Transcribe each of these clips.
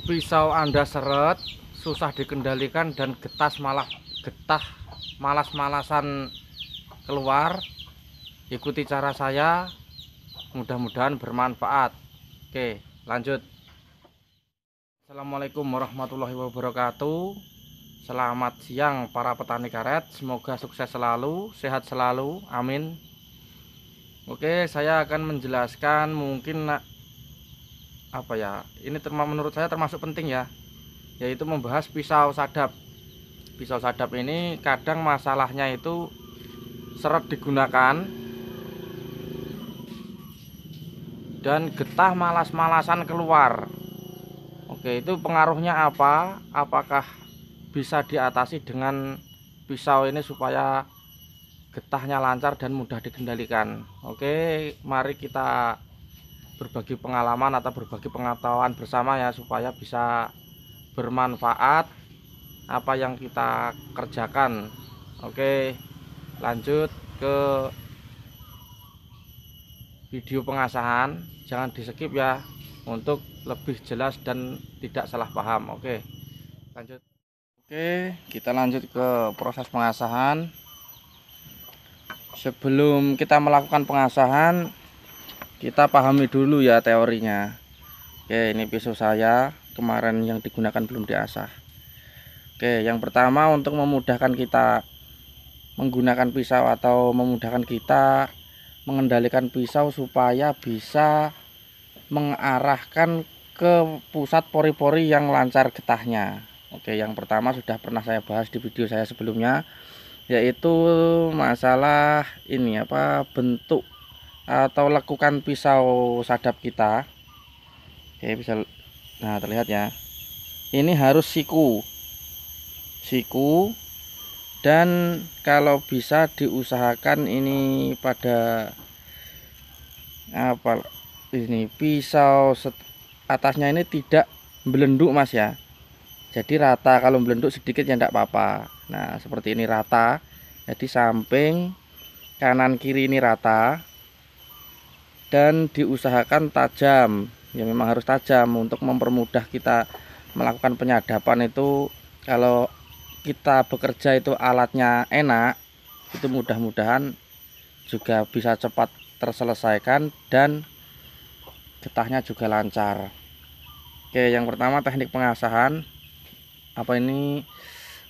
pisau Anda seret, susah dikendalikan dan getah malas-malasan keluar, ikuti cara saya, mudah-mudahan bermanfaat. Oke, lanjut. Assalamualaikum warahmatullahi wabarakatuh. Selamat siang para petani karet, semoga sukses selalu, sehat selalu, amin. Oke, saya akan menjelaskan mungkin ini menurut saya termasuk penting ya, yaitu membahas pisau sadap. Pisau sadap ini kadang masalahnya itu seret digunakan dan getah malas-malasan keluar. Oke, itu pengaruhnya apa? Apakah bisa diatasi dengan pisau ini supaya getahnya lancar dan mudah dikendalikan? Oke, mari kita berbagi pengalaman atau berbagi pengetahuan bersama ya, supaya bisa bermanfaat apa yang kita kerjakan. Oke, lanjut ke video pengasahan, jangan di skip ya untuk lebih jelas dan tidak salah paham. Oke, lanjut. Oke, kita lanjut ke proses pengasahan. Sebelum kita melakukan pengasahan, kita pahami dulu ya teorinya. Oke, ini pisau saya kemarin yang digunakan belum diasah. Oke, yang pertama untuk memudahkan kita menggunakan pisau atau memudahkan kita mengendalikan pisau supaya bisa mengarahkan ke pusat pori-pori yang lancar getahnya. Oke, yang pertama sudah pernah saya bahas di video saya sebelumnya, yaitu masalah ini bentuk atau lekukan pisau sadap kita. Oke, bisa terlihat ya, ini harus siku dan kalau bisa diusahakan ini pada ini pisau atasnya ini tidak belenduk mas ya, jadi rata. Kalau belenduk sedikit ya enggak apa-apa. Nah seperti ini rata, jadi samping kanan kiri ini rata dan diusahakan tajam ya, memang harus tajam untuk mempermudah kita melakukan penyadapan. Itu kalau kita bekerja itu alatnya enak, itu mudah-mudahan juga bisa cepat terselesaikan dan getahnya juga lancar. Oke, yang pertama teknik pengasahan ini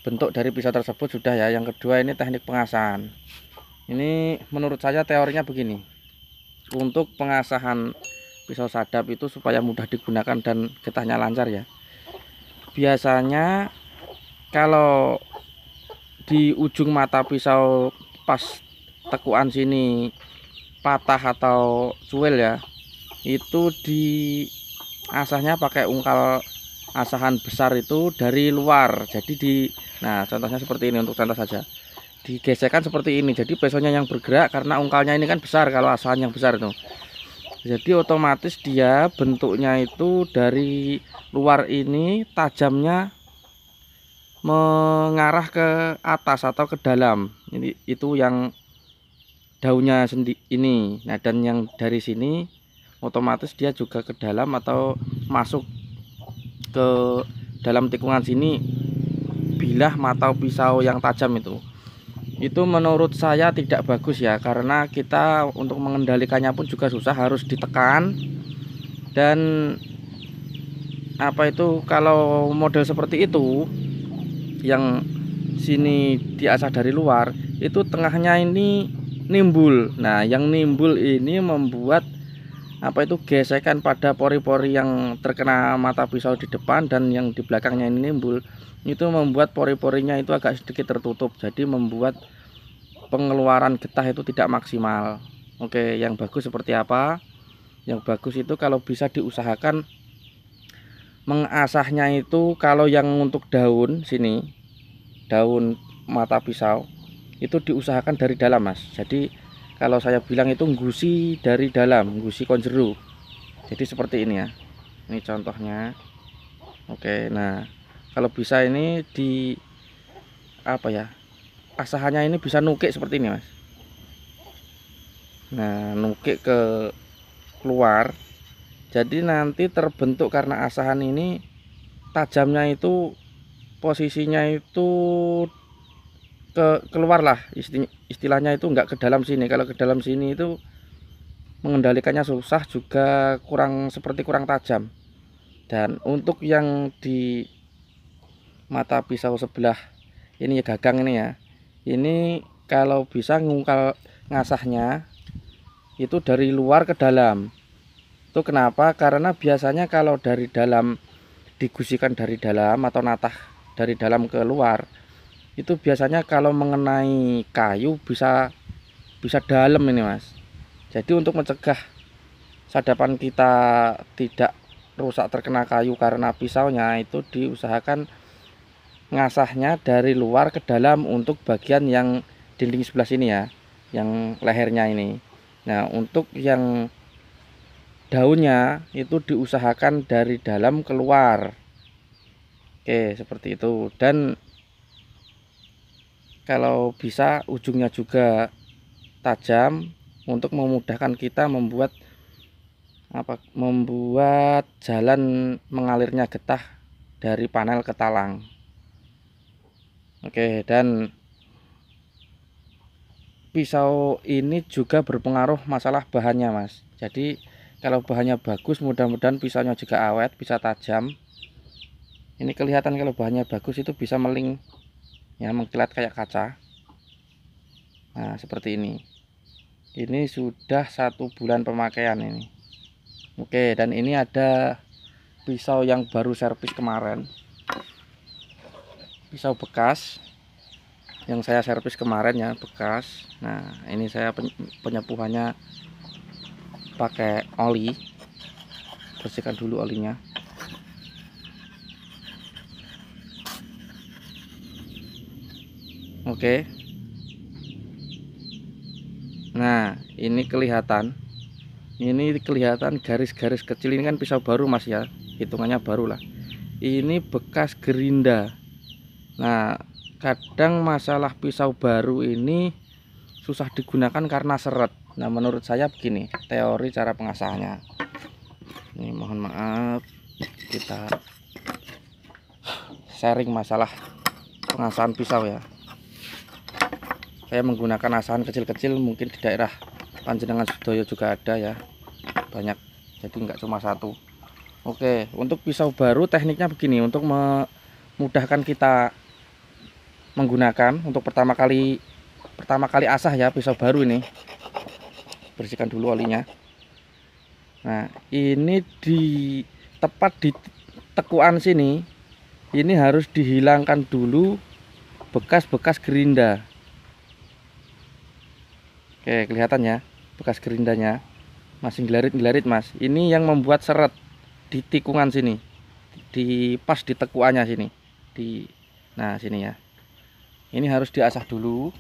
bentuk dari pisau tersebut sudah ya. Yang kedua ini teknik pengasahan. Ini menurut saya teorinya begini. Untuk pengasahan pisau sadap itu supaya mudah digunakan dan getahnya lancar ya, biasanya kalau di ujung mata pisau pas tekuan sini patah atau cuil ya, itu diasahnya pakai ungkal asahan besar itu dari luar. Jadi contohnya seperti ini, untuk contoh saja digesekkan seperti ini, jadi pisaunya yang bergerak karena ungkalnya ini kan besar. Kalau asahan yang besar itu, jadi otomatis dia bentuknya itu dari luar ini tajamnya mengarah ke atas atau ke dalam. Ini itu yang daunnya sendiri ini. Nah dan yang dari sini otomatis dia juga ke dalam atau masuk ke dalam tikungan sini bilah mata pisau yang tajam itu menurut saya tidak bagus ya, karena kita untuk mengendalikannya pun juga susah, harus ditekan. Dan kalau model seperti itu yang sini diasah dari luar, itu tengahnya ini nimbul. Nah yang nimbul ini membuat gesekan pada pori-pori yang terkena mata pisau di depan, dan yang di belakangnya ini nimbul, itu membuat pori-porinya itu agak sedikit tertutup, jadi membuat pengeluaran getah itu tidak maksimal. Oke, yang bagus seperti apa? Yang bagus itu kalau bisa diusahakan mengasahnya itu, kalau yang untuk daun sini, daun mata pisau itu diusahakan dari dalam mas. Jadi kalau saya bilang itu nggusi dari dalam, nggusi konjeru. Jadi seperti ini ya, ini contohnya. Oke, nah kalau bisa ini di asahannya ini bisa nukik seperti ini mas. Nah nukik ke keluar, jadi nanti terbentuk karena asahan ini tajamnya itu posisinya itu keluar lah, istilahnya itu enggak ke dalam sini. Kalau ke dalam sini itu mengendalikannya susah, juga seperti kurang tajam. Dan untuk yang di mata pisau sebelah ini ya, gagang ini ya, ini kalau bisa ngungkal ngasahnya itu dari luar ke dalam. Itu kenapa? Karena biasanya kalau dari dalam digusikan dari dalam atau natah dari dalam ke luar, itu biasanya kalau mengenai kayu bisa dalam ini Mas. Jadi untuk mencegah sadapan kita tidak rusak terkena kayu karena pisaunya, itu diusahakan ngasahnya dari luar ke dalam untuk bagian yang dinding sebelah sini ya, yang lehernya ini. Nah, untuk yang daunnya itu diusahakan dari dalam keluar. Oke, seperti itu. Dan kalau bisa ujungnya juga tajam untuk memudahkan kita membuat jalan mengalirnya getah dari panel ke talang. Oke, dan pisau ini juga berpengaruh masalah bahannya Mas. Jadi kalau bahannya bagus, mudah-mudahan pisaunya juga awet, bisa tajam. Ini kelihatan kalau bahannya bagus itu bisa meling ya, mengkilat kayak kaca. Nah, seperti ini. Ini sudah 1 bulan pemakaian ini. Oke, dan ini ada pisau yang baru servis kemarin. Pisau bekas yang saya servis kemarin ya, bekas. Nah, ini saya penyepuhannya pakai oli. Bersihkan dulu olinya. Oke. Nah, ini kelihatan garis-garis kecil. Ini kan pisau baru Mas ya, hitungannya baru lah. Ini bekas gerinda. Nah, kadang masalah pisau baru ini susah digunakan karena seret. Nah, menurut saya begini teori cara pengasahannya. Ini mohon maaf, kita sharing masalah pengasahan pisau ya. Saya menggunakan asahan kecil-kecil, mungkin di daerah Panjenengan Sudoyo juga ada ya, banyak, jadi nggak cuma satu. Oke, untuk pisau baru tekniknya begini, untuk memudahkan kita menggunakan untuk pertama kali asah ya, pisau baru ini. Bersihkan dulu olinya. Nah, ini tepat di tekuan sini, ini harus dihilangkan dulu bekas-bekas gerinda. Oke, kelihatan ya bekas gerindanya, masih gelarit-gelarit Mas. Ini yang membuat seret di tikungan sini, pas di tekuannya sini, nah sini ya. Ini harus diasah dulu.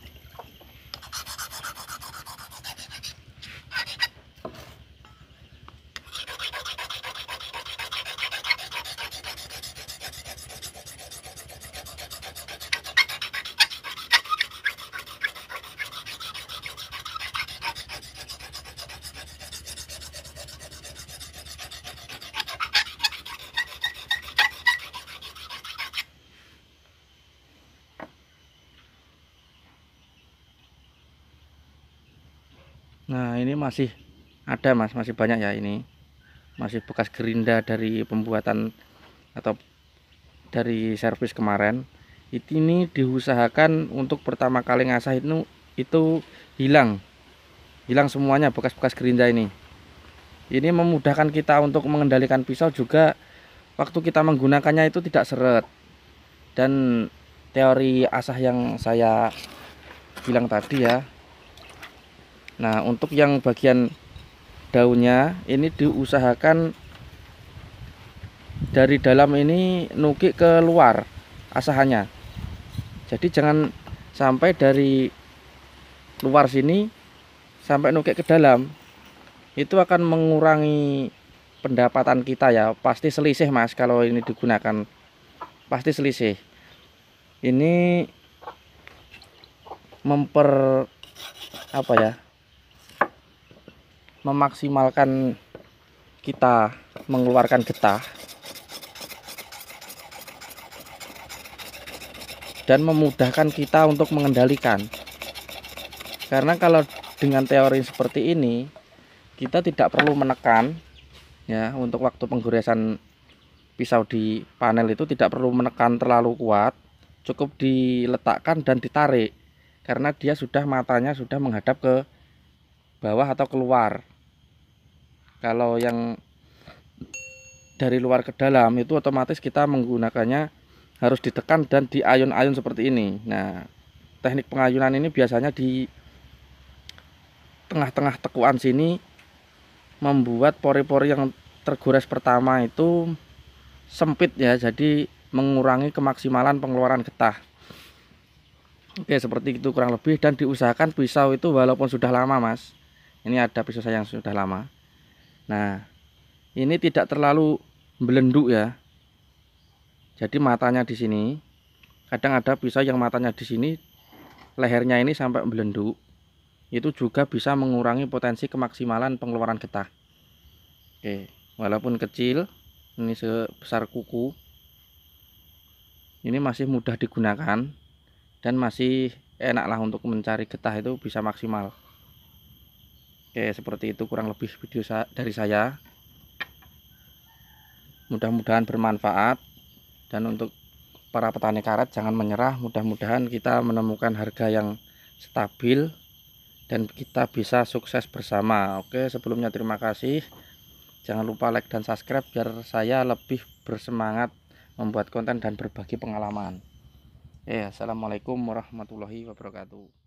Nah, ini masih ada Mas, masih banyak ya, ini masih bekas gerinda dari pembuatan atau dari servis kemarin. Ini diusahakan untuk pertama kali ngasah itu hilang semuanya bekas-bekas gerinda ini. Ini memudahkan kita untuk mengendalikan pisau, juga waktu kita menggunakannya itu tidak seret. Dan teori asah yang saya bilang tadi ya. Nah, untuk yang bagian daunnya ini diusahakan dari dalam ini nukik ke luar asahannya. Jadi jangan sampai dari luar sini sampai nukik ke dalam. Itu akan mengurangi pendapatan kita ya. Pasti selisih Mas kalau ini digunakan. Pasti selisih. Ini memaksimalkan kita mengeluarkan getah. dan memudahkan kita untuk mengendalikan. Karena kalau dengan teori seperti ini kita tidak perlu menekan ya, untuk waktu penggoresan pisau di panel itu tidak perlu menekan terlalu kuat, cukup diletakkan dan ditarik karena dia sudah matanya sudah menghadap ke bawah atau keluar. Kalau yang dari luar ke dalam itu otomatis kita menggunakannya harus ditekan dan diayun-ayun seperti ini. Nah, teknik pengayunan ini biasanya di tengah-tengah tekuan sini membuat pori-pori yang tergores pertama itu sempit ya, jadi mengurangi kemaksimalan pengeluaran getah. Oke, seperti itu kurang lebih, dan diusahakan pisau itu walaupun sudah lama Mas, ini ada pisau saya yang sudah lama, nah ini tidak terlalu belenduk ya, jadi matanya di sini, kadang ada pisau yang matanya di sini, lehernya ini sampai belenduk, itu juga bisa mengurangi potensi kemaksimalan pengeluaran getah. Oke, walaupun kecil, ini sebesar kuku, ini masih mudah digunakan dan masih enaklah untuk mencari getah itu bisa maksimal. Oke, seperti itu kurang lebih video dari saya. Mudah-mudahan bermanfaat, dan untuk para petani karet jangan menyerah, mudah-mudahan kita menemukan harga yang stabil dan kita bisa sukses bersama. Oke, sebelumnya terima kasih. Jangan lupa like dan subscribe biar saya lebih bersemangat membuat konten dan berbagi pengalaman. Assalamualaikum warahmatullahi wabarakatuh.